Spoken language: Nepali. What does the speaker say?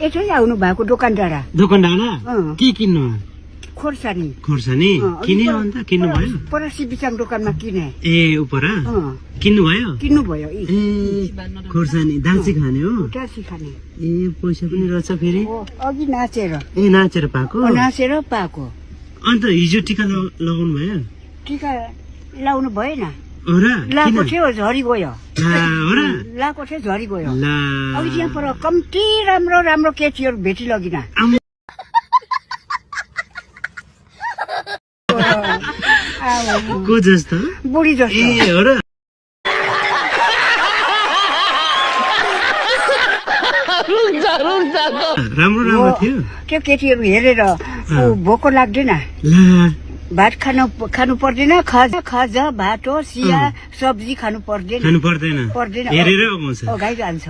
यतै आउनु भएको दोकानदार के किन्नु खोर्सानी किन्यो अन्त किन्नु भयो परासी बिचाङ दोकानमा किने ए उपरा किन्नु भयो ए खोर्सानी दासी खाने हो दासी खाने ए पैसा पनि रहेछ फेरि अघि नाचेर पाएको अन्त हिजो टीका लगाउनु भयो टीका लाउनु भएन लाएको थियो झरी गयो लाएको थियो झरी गयो अघि त्यहाँ पर कम्ती राम्रो केटीहरू भेटी लगिन को जस्तो बुढी जस्तो ए हो र राम्रो थियो त्यो केटीहरू हेरेर भोको लाग्दैन भात खानु पर्दैन खाजा भात चिया सब्जी खानु पर्दैन हेरेर गाई जान्छ